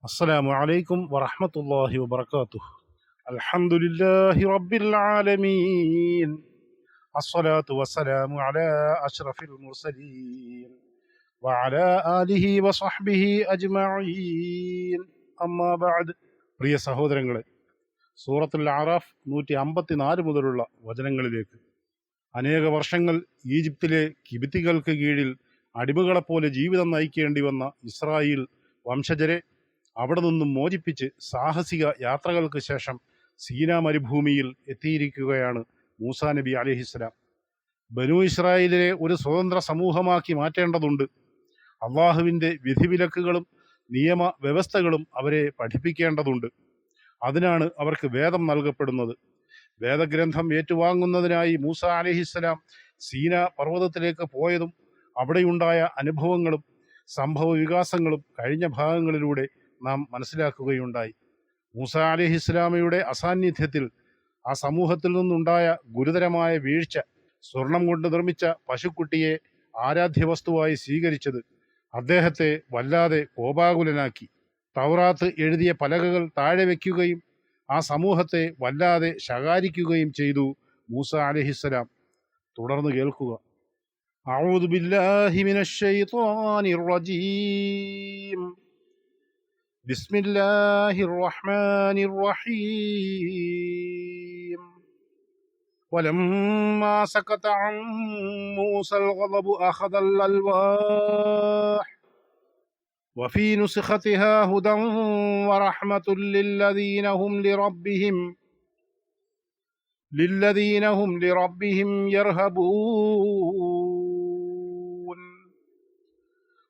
السلام عليكم ورحمة الله وبركاته. الحمد لله رب العالمين. الصلاة والسلام على أشرف المرسلين وعلى آله وصحبه أجمعين. أما بعد. പ്രിയ സഹോദരങ്ങളെ, സൂറത്തുൽ അറാഫ് 154 മുതലുള്ള വചനങ്ങളിലേക്ക്. അനേക വർഷങ്ങൾ ഈജിപ്തിലെ കിബിത്തികൾക്ക് കീഴിൽ അടിമകളെപ്പോലെ ജീവിതം നയിക്കേണ്ടി വന്ന ഇസ്രായേൽ വംശജരെ അവിടെ നിന്നും മോചിപ്പിച്ച് സാഹസിക യാത്രകൾക്ക് ശേഷം സീനാ മരുഭൂമിയിൽ എത്തിയിരിക്കുകയാണ് മൂസാ നബി അലൈഹിസ്സലാം. ബനു ഇസ്രായേലിനെ ഒരു സ്വതന്ത്ര സമൂഹമാക്കി മാറ്റേണ്ടതുണ്ട്. അള്ളാഹുവിൻ്റെ വിധിവിലക്കുകളും നിയമ വ്യവസ്ഥകളും അവരെ പഠിപ്പിക്കേണ്ടതുണ്ട്. അതിനാണ് അവർക്ക് വേദം നൽകപ്പെടുന്നത്. വേദഗ്രന്ഥം ഏറ്റുവാങ്ങുന്നതിനായി മൂസ അലൈഹിസ്സലാം സീനാ പർവ്വതത്തിലേക്ക് പോയതും അവിടെയുണ്ടായ അനുഭവങ്ങളും സംഭവ വികാസങ്ങളും കഴിഞ്ഞ ഭാഗങ്ങളിലൂടെ നാം മനസ്സിലാക്കുകയുണ്ടായി. മൂസ അലൈഹിസ്സലാമയുടെ അസാന്നിധ്യത്തിൽ ആ സമൂഹത്തിൽ നിന്നുണ്ടായ ഗുരുതരമായ വീഴ്ച, സ്വർണം കൊണ്ട് നിർമ്മിച്ച പശുക്കുട്ടിയെ ആരാധ്യ വസ്തുവായി സ്വീകരിച്ചത് അദ്ദേഹത്തെ വല്ലാതെ കോപാകുലനാക്കി. തൗറാത്ത് എഴുതിയ പലകകൾ താഴെ വയ്ക്കുകയും ആ സമൂഹത്തെ വല്ലാതെ ശകാരിക്കുകയും ചെയ്തു മൂസ അലൈഹിസ്സലാം. തുടർന്ന് കേൾക്കുക. അഊദു ബില്ലാഹി മിനശ് ശൈത്വാനിർ റജീം. ബിസ്മില്ലാഹിർ റഹ്മാനിർ റഹീം. വലമ്മാ സകത അൻ മൂസൽ ഗളബു അഖദൽ അൽവാഹ് വഫീ നുസ്ഖതിഹാ ഹുദൻ വറഹ്മത്തുൽ للذين هم لربهم يرهبون.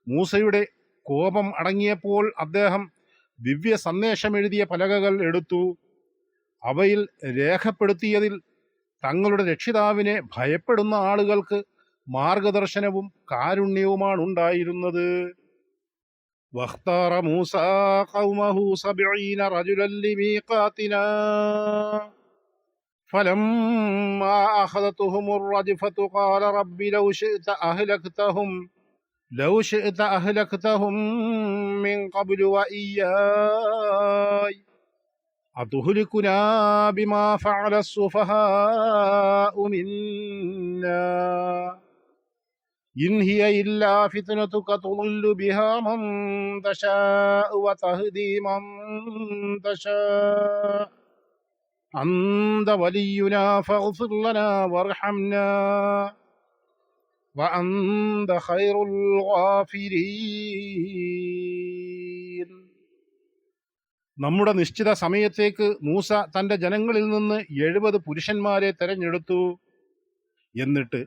മൂസയുടെ കോപം അടങ്ങിയപ്പോൾ അദ്ദേഹം ദിവ്യ സന്ദേശം എഴുതിയ പലകകൾ എടുത്തു. അവയിൽ രേഖപ്പെടുത്തിയതിൽ തങ്ങളുടെ രക്ഷിതാവിനെ ഭയപ്പെടുന്ന ആളുകൾക്ക് മാർഗദർശനവും കാരുണ്യവുമാണ് ഉണ്ടായിരുന്നത്. വഖ്താറ മൂസാ ഖൗമഹു 70 റജുലൻ ലിമീഖാതിനാ فلما أخذتهم الرجفة قال رب لو شئت أهلكتهم من قبل وإياي أتهلكنا بما فعل السفهاء منا إن هي إلا فتنتك تضل بها من تشاء وتهدي من تشاء أنت ولينا فاغفر لنا وارحمنا وأنت خير الغافرين. നമ്മുടെ നിശ്ചിത സമയത്തേക്ക് മൂസ തൻ്റെ ജനങ്ങളിൽ നിന്ന് 70 പുരുഷന്മാരെ തെരഞ്ഞെടുത്തു. എന്നിട്ട്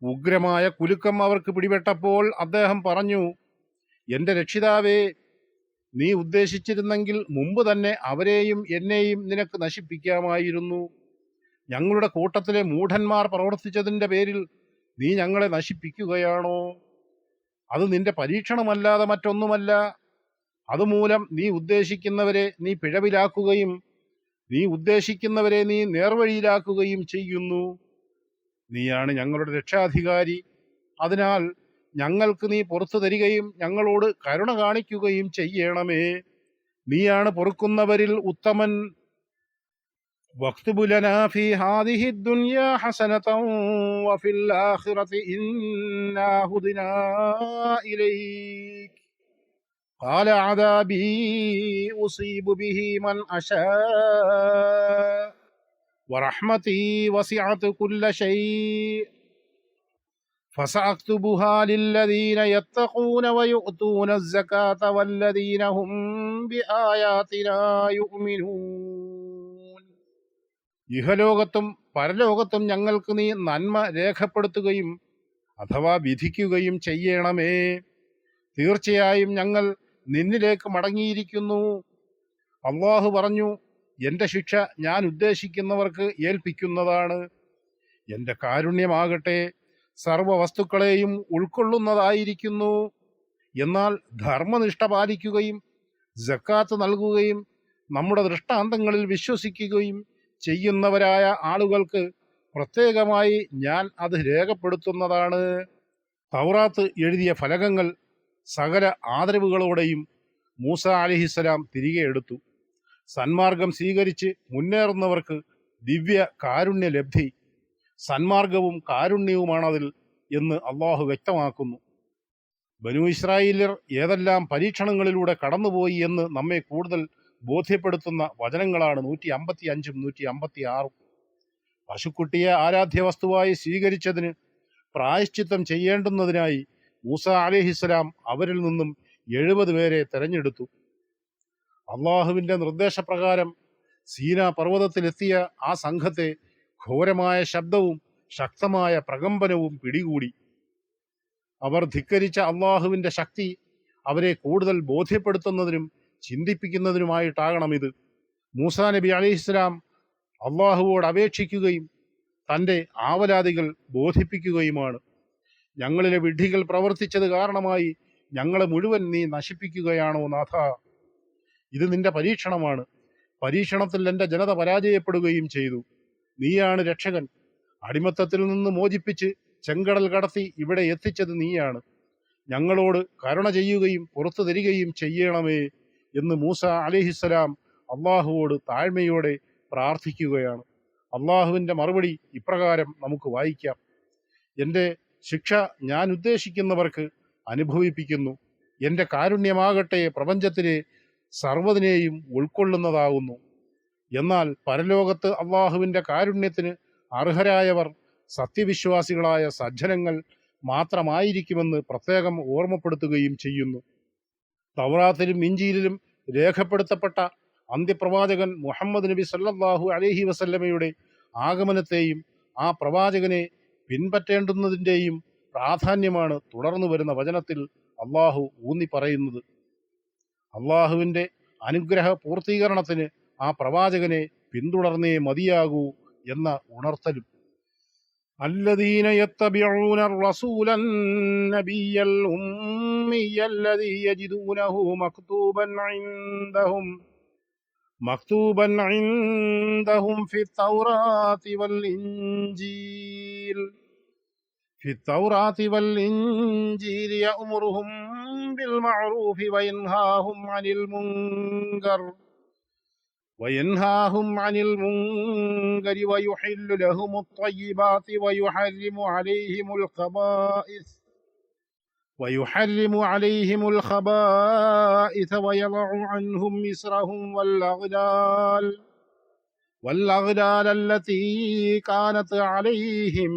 ഉഗ്രമായ കുലുക്കം അവർക്ക് പിടിപെട്ടപ്പോൾ അദ്ദേഹം പറഞ്ഞു, എൻ്റെ രക്ഷിതാവേ, നീ ഉദ്ദേശിച്ചിരുന്നെങ്കിൽ മുമ്പ് തന്നെ അവരെയും എന്നെയും നിനക്ക് നശിപ്പിക്കാമായിരുന്നു. ഞങ്ങളുടെ കൂട്ടത്തിലെ മൂഢന്മാർ പ്രവർത്തിച്ചതിൻ്റെ പേരിൽ നീ ഞങ്ങളെ നശിപ്പിക്കുകയാണോ? അത് നിന്റെ പരീക്ഷണമല്ലാതെ മറ്റൊന്നുമല്ല. അതുമൂലം നീ ഉദ്ദേശിക്കുന്നവരെ നീ പിഴവിലാക്കുകയും നീ ഉദ്ദേശിക്കുന്നവരെ നീ നേർവഴിയിലാക്കുകയും ചെയ്യുന്നു. നീയാണ് ഞങ്ങളുടെ രക്ഷാധികാരി. അതിനാൽ ഞങ്ങൾക്ക് നീ പുറത്തു തരികയും ഞങ്ങളോട് കരുണ കാണിക്കുകയും ചെയ്യണമേ. നീയാണ് പൊറുക്കുന്നവരിൽ ഉത്തമൻ. വക്തുബ് ലനാ ഫീ ഹാദിഹി ദുനിയാ ഹസനതൻ വഫിൽ ആഖിറതി ഇന്നാ ഹുദിനാ ഇലൈക് ഖാല അദാബി ഉസീബു ബിഹി മൻ അശാ വറഹ്മതി വസിഅത് കുല്ല ശൈഇ فسأكتبها للذين يتقون ويؤتون الزكاة والذين هم بآياتنا يؤمنون. ഇഹലോകത്തും പരലോകത്തും ഞങ്ങൾക്ക് നീ നന്മ രേഖപ്പെടുത്തുകയും അഥവാ വിധിക്കുകയും ചെയ്യണമേ. തീർച്ചയായും ഞങ്ങൾ നിന്നിലേക്ക് മടങ്ങിയിരിക്കുന്നു. അല്ലാഹു പറഞ്ഞു, എൻ്റെ ശിക്ഷ ഞാൻ ഉദ്ദേശിക്കുന്നവർക്ക് ഏൽപ്പിക്കുന്നതാണ്. എൻ്റെ കാരുണ്യമാകട്ടെ സർവ വസ്തുക്കളെയും ഉൾക്കൊള്ളുന്നതായിരിക്കുന്നു. എന്നാൽ ധർമ്മനിഷ്ഠ പാലിക്കുകയും സക്കാത്ത് നൽകുകയും നമ്മുടെ ദൃഷ്ടാന്തങ്ങളിൽ വിശ്വസിക്കുകയും ചെയ്യുന്നവരായ ആളുകൾക്ക് പ്രത്യേകമായി ഞാൻ അത് രേഖപ്പെടുത്തുന്നതാണ്. തൗറാത്ത് എഴുതിയ ഫലകങ്ങൾ സകല ആദരവുകളോടെയും മൂസ അലൈഹിസ്സലാം തിരികെ എടുത്തു. സന്മാർഗം സ്വീകരിച്ച് മുന്നേറുന്നവർക്ക് ദിവ്യ കാരുണ്യ ലബ്ധി, സന്മാർഗവും കാരുണ്യവുമാണതിൽ എന്ന് അള്ളാഹു വ്യക്തമാക്കുന്നു. ബനൂ ഇസ്രായേല്യർ ഏതെല്ലാം പരീക്ഷണങ്ങളിലൂടെ കടന്നുപോയി എന്ന് നമ്മെ കൂടുതൽ ബോധ്യപ്പെടുത്തുന്ന വചനങ്ങളാണ് 155ഉം 156ഉം. പശുക്കുട്ടിയെ ആരാധ്യ വസ്തുവായി സ്വീകരിച്ചതിന് പ്രായശ്ചിത്തം ചെയ്യേണ്ടുന്നതിനായി മൂസ അലൈഹിസ്സലാം അവരിൽ നിന്നും 70 പേരെ തെരഞ്ഞെടുത്തു. അള്ളാഹുവിൻ്റെ നിർദ്ദേശപ്രകാരം സീനാ പർവ്വതത്തിലെത്തിയ ആ സംഘത്തെ ഘോരമായ ശബ്ദവും ശക്തമായ പ്രകമ്പനവും പിടികൂടി. അവർ ധിക്കരിച്ച അള്ളാഹുവിൻ്റെ ശക്തി അവരെ കൂടുതൽ ബോധ്യപ്പെടുത്തുന്നതിനും ചിന്തിപ്പിക്കുന്നതിനുമായിട്ടാകണം ഇത്. മൂസാ നബി അലൈഹിസ്സലാം അള്ളാഹുവോട് അപേക്ഷിക്കുകയും തൻ്റെ ആവലാതികൾ ബോധിപ്പിക്കുകയുമാണ്. ഞങ്ങളിലെ വിഡ്ഢികൾ പ്രവർത്തിച്ചത് കാരണമായി ഞങ്ങളെ മുഴുവൻ നീ നശിപ്പിക്കുകയാണോ നാഥ? ഇത് നിന്റെ പരീക്ഷണമാണ്. പരീക്ഷണത്തിൽ എൻ്റെ ജനത പരാജയപ്പെടുകയും ചെയ്തു. നീയാണ് രക്ഷകൻ. അടിമത്തത്തിൽ നിന്ന് മോചിപ്പിച്ച് ചെങ്കടൽ കടത്തി ഇവിടെ എത്തിച്ചത് നീയാണ്. ഞങ്ങളോട് കരുണ ചെയ്യുകയും പുറത്തു തരികയും ചെയ്യണമേ എന്ന് മൂസ അലൈഹിസ്സലാം അള്ളാഹുവോട് താഴ്മയോടെ പ്രാർത്ഥിക്കുകയാണ്. അള്ളാഹുവിൻ്റെ മറുപടി ഇപ്രകാരം നമുക്ക് വായിക്കാം: എൻ്റെ ശിക്ഷ ഞാൻ ഉദ്ദേശിക്കുന്നവർക്ക് അനുഭവിപ്പിക്കുന്നു. എൻ്റെ കാരുണ്യമാകട്ടെ പ്രപഞ്ചത്തിലെ സർവ്വതിനെയും ഉൾക്കൊള്ളുന്നതാകുന്നു. എന്നാൽ പരലോകത്ത് അള്ളാഹുവിൻ്റെ കാരുണ്യത്തിന് അർഹരായവർ സത്യവിശ്വാസികളായ സജ്ജനങ്ങൾ മാത്രമായിരിക്കുമെന്ന് പ്രത്യേകം ഓർമ്മപ്പെടുത്തുകയും ചെയ്യുന്നു. തൗറാത്തിലും ഇഞ്ചീലിലും രേഖപ്പെടുത്തപ്പെട്ട അന്ത്യപ്രവാചകൻ മുഹമ്മദ് നബി സല്ലല്ലാഹു അലൈഹി വസല്ലമയുടെ ആഗമനത്തെയും ആ പ്രവാചകനെ പിൻപറ്റേണ്ടുന്നതിൻ്റെയും പ്രാധാന്യമാണ് തുടർന്നു വരുന്ന വചനത്തിൽ അള്ളാഹു ഊന്നി പറയുന്നത്. അള്ളാഹുവിൻ്റെ അനുഗ്രഹ പൂർത്തീകരണത്തിന് ആ പ്രവാചകനെ പിന്തുടർന്നേ മതിയാകൂ എന്ന ഉണർത്തലും. الذين يتبعون الرسول النبي الأمي الذي يجدونه مكتوبا عندهم في التوراة والإنجيل يأمرهم بالمعروف وينهاهم عن المنكر ويحل لهم الطيبات ويحرم عليهم الخبائث ويضع عنهم إصرهم والأغلال التي كانت عليهم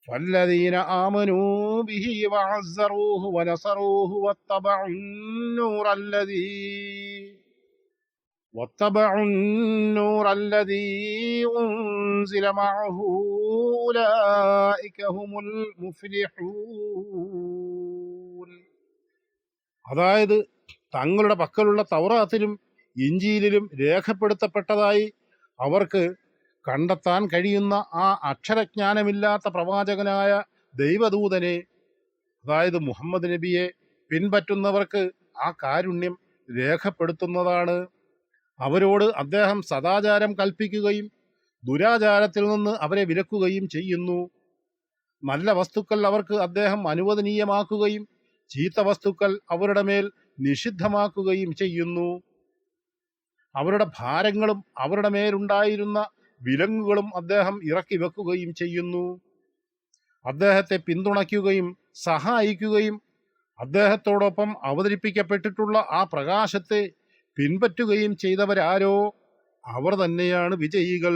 فالذين آمنوا به وعزروه ونصروه واتبعوا النور الذي أنزل معه أولئك هم المفلحون. അതായത് തങ്ങളുടെ പക്കലുള്ള തൗറാത്തിലും ഇഞ്ചീലിലും രേഖപ്പെടുത്തപ്പെട്ടതായി അവർക്ക് കണ്ടെത്താൻ കഴിയുന്ന ആ അക്ഷരജ്ഞാനമില്ലാത്ത പ്രവാചകനായ ദൈവദൂതനെ, അതായത് മുഹമ്മദ് നബിയെ പിൻപറ്റുന്നവർക്ക് ആ കാരുണ്യം രേഖപ്പെടുത്തുന്നതാണ്. അവരോട് അദ്ദേഹം സദാചാരം കൽപ്പിക്കുകയും ദുരാചാരത്തിൽ നിന്ന് അവരെ വിലക്കുകയും ചെയ്യുന്നു. നല്ല വസ്തുക്കൾ അവർക്ക് അദ്ദേഹം അനുവദനീയമാക്കുകയും ചീത്ത വസ്തുക്കൾ അവരുടെ മേൽ നിഷിദ്ധമാക്കുകയും ചെയ്യുന്നു. അവരുടെ ഭാരങ്ങളും അവരുടെ മേലുണ്ടായിരുന്ന വിലങ്ങുകളും അദ്ദേഹം ഇറക്കി വെക്കുകയും ചെയ്യുന്നു. അദ്ദേഹത്തെ പിന്തുണയ്ക്കുകയും സഹായിക്കുകയും അദ്ദേഹത്തോടൊപ്പം അവതരിപ്പിക്കപ്പെട്ടിട്ടുള്ള ആ പ്രകാശത്തെ പിൻപറ്റുകയും ചെയ്തവരാരോ അവർ തന്നെയാണ് വിജയികൾ.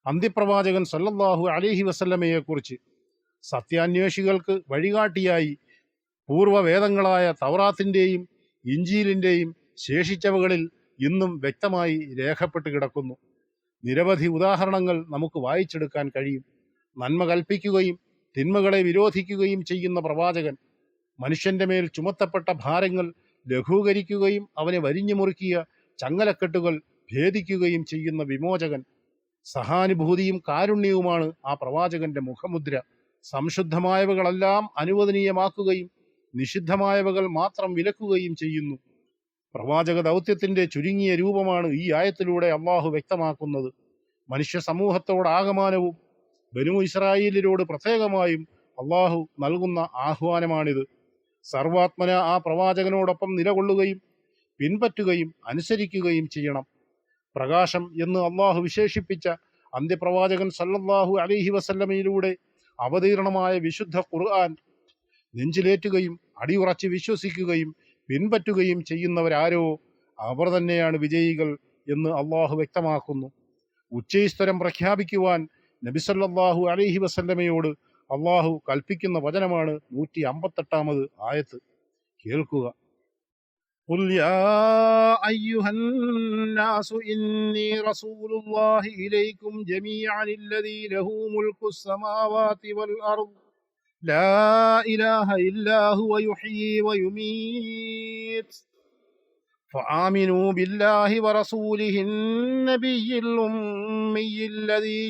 അന്ത്യപ്രവാചകൻ സല്ലല്ലാഹു അലൈഹി വസല്ലമയെക്കുറിച്ച് സത്യാന്വേഷികൾക്ക് വഴികാട്ടിയായി പൂർവ്വവേദങ്ങളായ തൗറാത്തിൻ്റെയും ഇഞ്ചീലിൻ്റെയും ശേഷിച്ചവകളിൽ ഇന്നും വ്യക്തമായി രേഖപ്പെട്ട് കിടക്കുന്നു. നിരവധി ഉദാഹരണങ്ങൾ നമുക്ക് വായിച്ചെടുക്കാൻ കഴിയും. നന്മ കൽപ്പിക്കുകയും തിന്മകളെ വിരോധിക്കുകയും ചെയ്യുന്ന പ്രവാചകൻ, മനുഷ്യന്റെ മേൽ ചുമത്തപ്പെട്ട ഭാരങ്ങൾ ലഘൂകരിക്കുകയും അവനെ വരിഞ്ഞു മുറുക്കിയ ചങ്ങലക്കെട്ടുകൾ ഭേദിക്കുകയും ചെയ്യുന്ന വിമോചകൻ, സഹാനുഭൂതിയും കാരുണ്യവുമാണ് ആ പ്രവാചകന്റെ മുഖമുദ്ര. സംശുദ്ധമായവകളെല്ലാം അനുവദനീയമാക്കുകയും നിഷിദ്ധമായവകൾ മാത്രം വിലക്കുകയും ചെയ്യുന്നു. പ്രവാചക ദൗത്യത്തിന്റെ ചുരുങ്ങിയ രൂപമാണ് ഈ ആയത്തിലൂടെ അള്ളാഹു വ്യക്തമാക്കുന്നത്. മനുഷ്യ സമൂഹത്തോടാകമാനവും ബനൂ ഇസ്രായേലിനോട് പ്രത്യേകമായും അള്ളാഹു നൽകുന്ന ആഹ്വാനമാണിത്. സർവാത്മന ആ പ്രവാചകനോടൊപ്പം നിലകൊള്ളുകയും പിൻപറ്റുകയും അനുസരിക്കുകയും ചെയ്യണം. പ്രകാശം എന്ന് അള്ളാഹു വിശേഷിപ്പിച്ച അന്ത്യപ്രവാചകൻ സല്ലല്ലാഹു അലൈഹി വസല്ലമയിലൂടെ അവതീർണമായ വിശുദ്ധ ഖുർആൻ നെഞ്ചിലേറ്റുകയും അടിയുറച്ച് വിശ്വസിക്കുകയും പിൻപറ്റുകയും ചെയ്യുന്നവരാരോ അവർ തന്നെയാണ് വിജയികൾ എന്ന് അള്ളാഹു വ്യക്തമാക്കുന്നു. ഉച്ചൈസ്തരം പ്രഖ്യാപിക്കുവാൻ നബി സല്ലല്ലാഹു അലൈഹി വസല്ലമയോട് അള്ളാഹു കൽപ്പിക്കുന്ന വചനമാണ് 158 ആയത്ത്. കേൾക്കുക. ഖുൽ യാ അയ്യുഹന്നാസു ഇന്നി റസൂലുള്ളാഹി ഇലൈക്കും ജമീഅനില്ലദീ ലഹു മുൽക്കുസ് സമാവാതി വൽ അർദ് ലാ ഇലാഹ ഇല്ലാ ഹുവ യുഹ്യീ വയുമീത് فآمنوا بالله ورسوله النبي الأمي الذي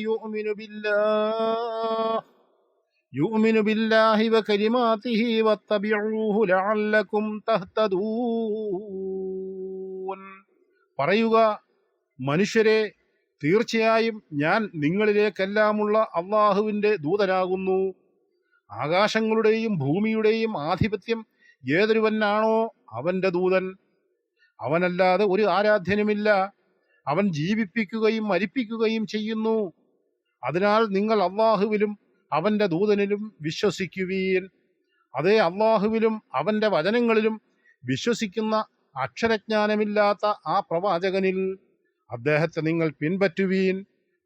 يؤمن بالله وكلماته واتبعوه لعلكم تهتدون. പറയുക, മനുഷ്യരെ, തീർച്ചയായും ഞാൻ നിങ്ങളിലേക്കെല്ലാമുള്ള അള്ളാഹുവിൻ്റെ ദൂതനാകുന്നു. ആകാശങ്ങളുടെയും ഭൂമിയുടെയും ആധിപത്യം ഏതൊരുവനാണോ അവൻ്റെ ദൂതൻ. അവനല്ലാതെ ഒരു ആരാധ്യനുമില്ല. അവൻ ജീവിപ്പിക്കുകയും മരിപ്പിക്കുകയും ചെയ്യുന്നു. അതിനാൽ നിങ്ങൾ അള്ളാഹുവിലും അവൻ്റെ ദൂതനിലും വിശ്വസിക്കുവീൻ. അതേ അള്ളാഹുവിലും അവൻ്റെ വചനങ്ങളിലും വിശ്വസിക്കുന്ന അക്ഷരജ്ഞാനമില്ലാത്ത ആ പ്രവാചകനിൽ അദ്ദേഹത്തെ നിങ്ങൾ പിൻപറ്റുവീൻ.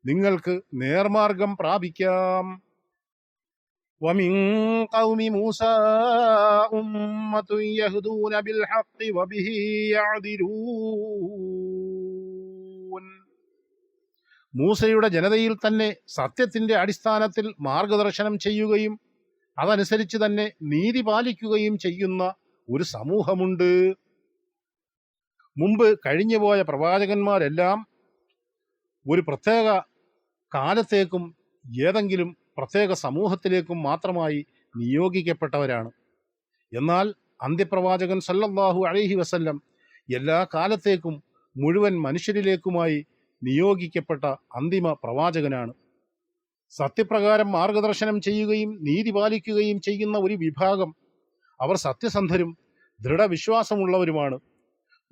നിങ്ങൾക്ക് നേർമാർഗം പ്രാപിക്കാം. ومن قوم موسى أمة يهدون بالحق وبه يعدلون. മൂസയുടെ ജനതയിൽ തന്നെ സത്യത്തിന്റെ അടിസ്ഥാനത്തിൽ മാർഗദർശനം ചെയ്യുകയും അതനുസരിച്ച് തന്നെ നീതി പാലിക്കുകയും ചെയ്യുന്ന ഒരു സമൂഹമുണ്ട്. മുമ്പ് കഴിഞ്ഞുപോയ പ്രവാചകന്മാരെല്ലാം ഒരു പ്രത്യേക കാലത്തേക്കും ഏതെങ്കിലും പ്രത്യേക സമൂഹത്തിലേക്കും മാത്രമായി നിയോഗിക്കപ്പെട്ടവരാണ്. എന്നാൽ അന്ത്യപ്രവാചകൻ സല്ലല്ലാഹു അലൈഹി വസല്ലം എല്ലാ കാലത്തേക്കും മുഴുവൻ മനുഷ്യരിലേക്കുമായി നിയോഗിക്കപ്പെട്ട അന്തിമ പ്രവാചകനാണ്. സത്യപ്രകാരം മാർഗദർശനം ചെയ്യുകയും നീതി പാലിക്കുകയും ചെയ്യുന്ന ഒരു വിഭാഗം, അവർ സത്യസന്ധരും ദൃഢവിശ്വാസമുള്ളവരുമാണ്.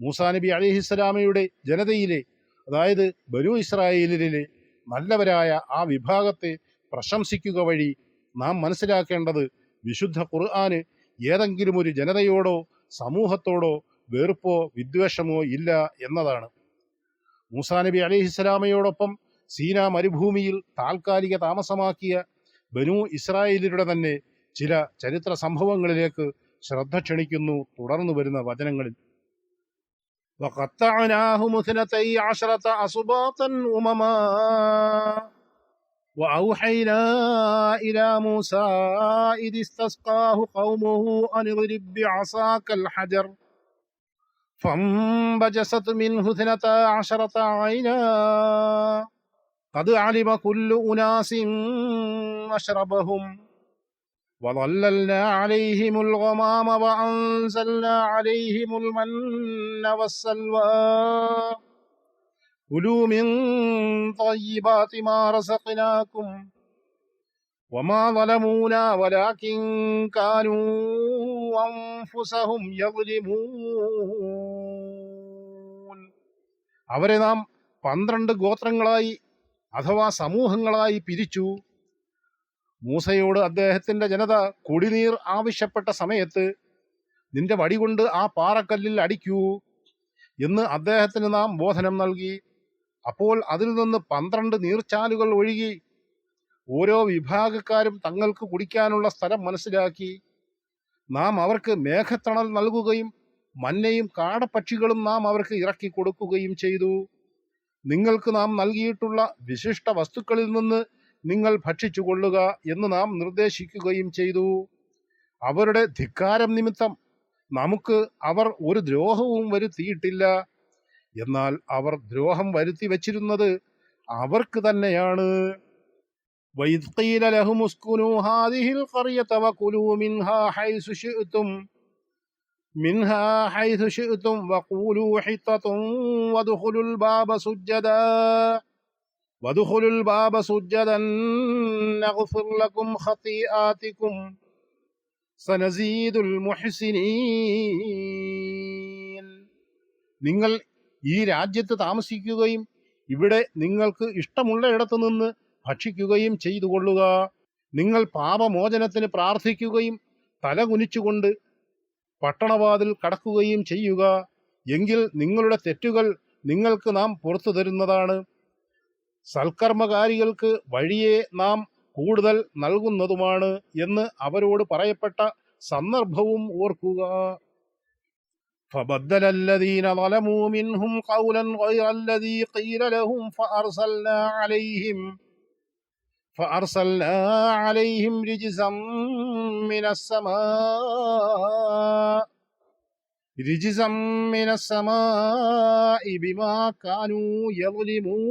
മൂസാ നബി അലൈഹിസ്സലാമയുടെ ജനതയിലെ, അതായത് ബനൂ ഇസ്രായേലിലെ നല്ലവരായ ആ വിഭാഗത്തെ പ്രശംസിക്കുക വഴി നാം മനസ്സിലാക്കേണ്ടത് വിശുദ്ധ ഖുർആന് ഏതെങ്കിലും ഒരു ജനതയോടോ സമൂഹത്തോടോ വെറുപ്പോ വിദ്വേഷമോ ഇല്ല എന്നതാണ്. മൂസാ നബി അലൈഹിസ്സലാമയോടൊപ്പം സീനാ മരുഭൂമിയിൽ താൽക്കാലിക താമസമാക്കിയ ബനൂ ഇസ്രായേലിയുടെ തന്നെ ചില ചരിത്ര സംഭവങ്ങളിലേക്ക് ശ്രദ്ധ ക്ഷണിക്കുന്നു തുടർന്നു വരുന്ന വചനങ്ങളിൽ. وَقَطَّعْنَاهُمُ اثْنَتَيْ عَشْرَةَ أَسْبَاطًا أُمَمًا وَأَوْحَيْنَا إِلَى مُوسَى إِذِ اسْتَسْقَاهُ قَوْمُهُ أَنِ اضْرِب بِّعَصَاكَ الْحَجَرَ فَانبَجَسَتْ مِنْهُ اثْنَتَا عَشْرَةَ عَيْنًا قَدْ عَلِمَ كُلُّ أُنَاسٍ مَّشْرَبَهُمْ وَظَلَّلْنَا عَلَيْهِمُ الْغَمَامَ وَأَنزَلْنَا عَلَيْهِمُ الْمَنَّ وَالسَّلْوَىٰ كُلُوا مِن طَيِّبَاتِ مَا رَزَقْنَاكُمْ وَمَا ظَلَمُونَا وَلَٰكِن كَانُوا أَنفُسَهُمْ يَظْلِمُونَ. അവരെ നാം 12 ഗോത്രങ്ങളായി അഥവാ സമൂഹങ്ങളായി പിരിച്ചു. മൂസയോട് അദ്ദേഹത്തിന്റെ ജനത കുടിനീർ ആവശ്യപ്പെട്ട സമയത്ത് നിന്റെ വടികൊണ്ട് ആ പാറക്കല്ലിൽ അടിക്കൂ എന്ന് അദ്ദേഹത്തിന് നാം ബോധനം നൽകി. അപ്പോൾ അതിൽ നിന്ന് 12 നീർച്ചാലുകൾ ഒഴുകി. ഓരോ വിഭാഗക്കാരും തങ്ങൾക്ക് കുടിക്കാനുള്ള സ്ഥലം മനസ്സിലാക്കി. നാം അവർക്ക് മേഘത്തണൽ നൽകുകയും മന്നയും കാടപ്പക്ഷികളും നാം അവർക്ക് ഇറക്കി കൊടുക്കുകയും ചെയ്തു. നിങ്ങൾക്ക് നാം നൽകിയിട്ടുള്ള വിശിഷ്ട വസ്തുക്കളിൽ നിന്ന് നിങ്ങൾ ഭക്ഷിച്ചു കൊള്ളുക എന്ന് നാം നിർദ്ദേശിക്കുകയും ചെയ്തു. അവരുടെ ധിക്കാരം നിമിത്തം നമുക്ക് അവർ ഒരു ദ്രോഹവും വരുത്തിയിട്ടില്ല. എന്നാൽ അവർ ദ്രോഹം വരുത്തി വച്ചിരുന്നത് അവർക്ക് തന്നെയാണ്. وَإِذْ قِيلَ لَهُمُ اسْكُنُوا هَٰذِهِ الْقَرْيَةَ وَكُلُوا مِنْهَا حَيْثُ شِئْتُمْ وَقُولُوا حِطَّةٌ وَادْخُلُوا الْبَابَ سُجَّدًا نَغْفِرْ لَكُمْ خَطِيئَاتِكُمْ സനസീദുൽ മുഹ്സിനീൻ. നിങ്ങൾ ഈ രാജ്യത്ത് താമസിക്കുകയും ഇവിടെ നിങ്ങൾക്ക് ഇഷ്ടമുള്ള ഇടത്തു നിന്ന് ഭക്ഷിക്കുകയും ചെയ്തു കൊള്ളുക. നിങ്ങൾ പാപമോചനത്തിന് പ്രാർത്ഥിക്കുകയും തലകുനിച്ചുകൊണ്ട് പട്ടണവാതിൽ കടക്കുകയും ചെയ്യുക. എങ്കിൽ നിങ്ങളുടെ തെറ്റുകൾ നിങ്ങൾക്ക് നാം പുറത്തു തരുന്നതാണ്. സൽക്കർമ്മകാരികൾക്ക് വഴിയെ നാം കൂടുതൽ നൽകുന്നതുമാണ് എന്ന് അവരോട് പറയപ്പെട്ട സന്ദർഭവും ഓർക്കുക. فبدل الذين ظلموا منهم قولا غير الذي قيل لهم فأرسلنا عليهم رجزا من السماء بما كانوا يظلمون.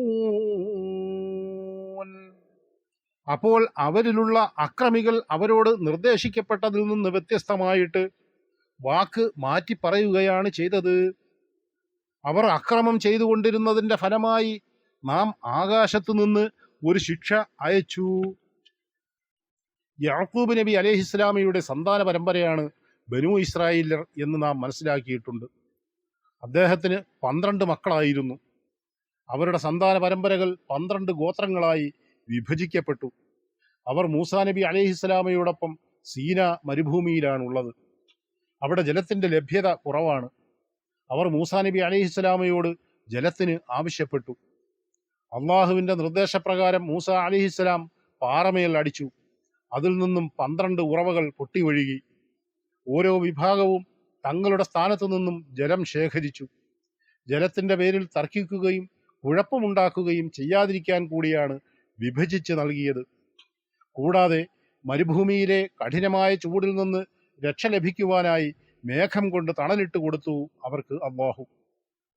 അപ്പോൾ അവരിലുള്ള അക്രമികൾ അവരോട് നിർദ്ദേശിക്കപ്പെട്ടതിൽ നിന്ന് വ്യത്യസ്തമായിട്ട് വാക്ക് മാറ്റി പറയുകയാണ് ചെയ്തത്. അവർ അക്രമം ചെയ്തുകൊണ്ടിരുന്നതിൻ്റെ ഫലമായി നാം ആകാശത്തു നിന്ന് ഒരു ശിക്ഷ അയച്ചു. യാക്കൂബ് നബി അലൈഹിസ്സലാമയുടെ സന്താന പരമ്പരയാണ് ബനൂ ഇസ്രായേലർ എന്ന് നാം മനസ്സിലാക്കിയിട്ടുണ്ട്. അദ്ദേഹത്തിന് 12 മക്കളായിരുന്നു. അവരുടെ സന്താന പരമ്പരകൾ 12 ഗോത്രങ്ങളായി വിഭജിക്കപ്പെട്ടു. അവർ മൂസാ നബി അലൈഹിസ്സലാമയോടൊപ്പം സീന മരുഭൂമിയിലാണുള്ളത്. അവിടെ ജലത്തിൻ്റെ ലഭ്യത കുറവാണ്. അവർ മൂസാ നബി അലൈഹിസ്സലാമയോട് ജലത്തിന് ആവശ്യപ്പെട്ടു. അള്ളാഹുവിൻ്റെ നിർദ്ദേശപ്രകാരം മൂസ അലൈഹിസ്സലാം പാറമേൽ അടിച്ചു. അതിൽ നിന്നും 12 ഉറവകൾ പൊട്ടിയൊഴുകി. ഓരോ വിഭാഗവും തങ്ങളുടെ സ്ഥാനത്തു നിന്നും ജലം ശേഖരിച്ചു. ജലത്തിൻ്റെ പേരിൽ തർക്കിക്കുകയും കുഴപ്പമുണ്ടാക്കുകയും ചെയ്യാതിരിക്കാൻ കൂടിയാണ് വിഭജിച്ച് നൽകിയത്. കൂടാതെ മരുഭൂമിയിലെ കഠിനമായ ചൂടിൽ നിന്ന് രക്ഷ ലഭിക്കുവാനായി മേഘം കൊണ്ട് തണലിട്ട് കൊടുത്തു അവർക്ക് അല്ലാഹു.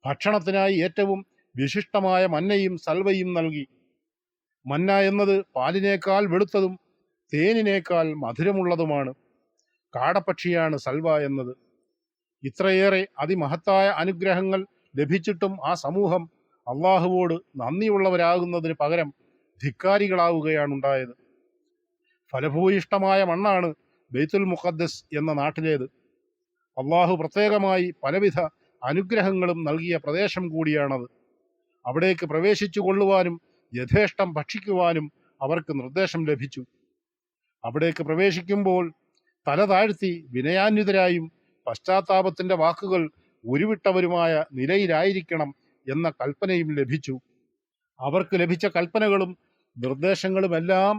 ഭക്ഷണത്തിനായി ഏറ്റവും വിശിഷ്ടമായ മന്നയും സൽവയും നൽകി. മന്ന എന്നത് പാലിനേക്കാൾ വെളുത്തതും തേനിനേക്കാൾ മധുരമുള്ളതുമാണ്. കാടപ്പക്ഷിയാണ് സൽവ എന്നത്. ഇത്രയേറെ അതിമഹത്തായ അനുഗ്രഹങ്ങൾ ലഭിച്ചിട്ടും ആ സമൂഹം അള്ളാഹുവോട് നന്ദിയുള്ളവരാകുന്നതിന് പകരം ധിക്കാരികളാവുകയാണുണ്ടായത്. ഫലഭൂയിഷ്ടമായ മണ്ണാണ് ബൈത്തുൽ മുഖദ്ദസ് എന്ന നാട്ടിലേത്. അള്ളാഹു പ്രത്യേകമായി പലവിധ അനുഗ്രഹങ്ങളും നൽകിയ പ്രദേശം കൂടിയാണത്. അവിടേക്ക് പ്രവേശിച്ചു കൊള്ളുവാനും യഥേഷ്ടം ഭക്ഷിക്കുവാനും അവർക്ക് നിർദ്ദേശം ലഭിച്ചു. അവിടേക്ക് പ്രവേശിക്കുമ്പോൾ തല താഴ്ത്തി വിനയാന്വിതരായും പശ്ചാത്താപത്തിൻ്റെ വാക്കുകൾ ഉരുവിട്ടവരുമായ നിലയിലായിരിക്കണം എന്ന കൽപ്പനയും ലഭിച്ചു. അവർക്ക് ലഭിച്ച കൽപ്പനകളും നിർദ്ദേശങ്ങളുമെല്ലാം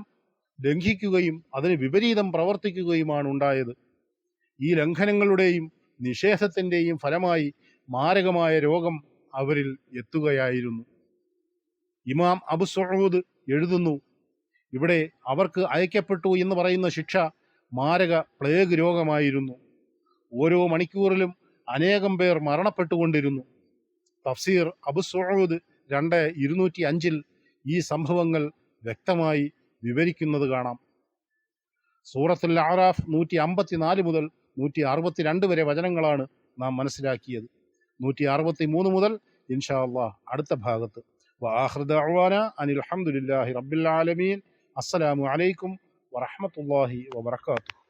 ലംഘിക്കുകയും അതിന് വിപരീതം പ്രവർത്തിക്കുകയുമാണ് ഉണ്ടായത്. ഈ ലംഘനങ്ങളുടെയും നിഷേധത്തിൻ്റെയും ഫലമായി മാരകമായ രോഗം അവരിൽ എത്തുകയായിരുന്നു. ഇമാം അബു സഊദ് എഴുതുന്നു, ഇവിടെ അവർക്ക് അയക്കപ്പെട്ടു എന്ന് പറയുന്ന ശിക്ഷ മാരക പ്ലേഗ് രോഗമായിരുന്നു. ഓരോ മണിക്കൂറിലും അനേകം പേർ മരണപ്പെട്ടുകൊണ്ടിരുന്നു. തഫ്സീർ അബു സഊദ് 2:205 ഈ സംഭവങ്ങൾ വ്യക്തമായി വിവരിക്കുന്നത് കാണാം. സൂറത്തുൽ അഅറാഫ് 154 മുതൽ 162 വരെ വചനങ്ങളാണ് നാം മനസ്സിലാക്കിയത്. 163 മുതൽ ഇൻഷാ അല്ലാഹ് അടുത്ത ഭാഗത്ത്. വആഖിറു ദഅ്വാനാ അനിൽ ഹംദുലില്ലാഹി റബ്ബിൽ ആലമീൻ. അസ്സലാമു അലൈക്കും വറഹ്മത്തുള്ളാഹി വബറകാതുഹു.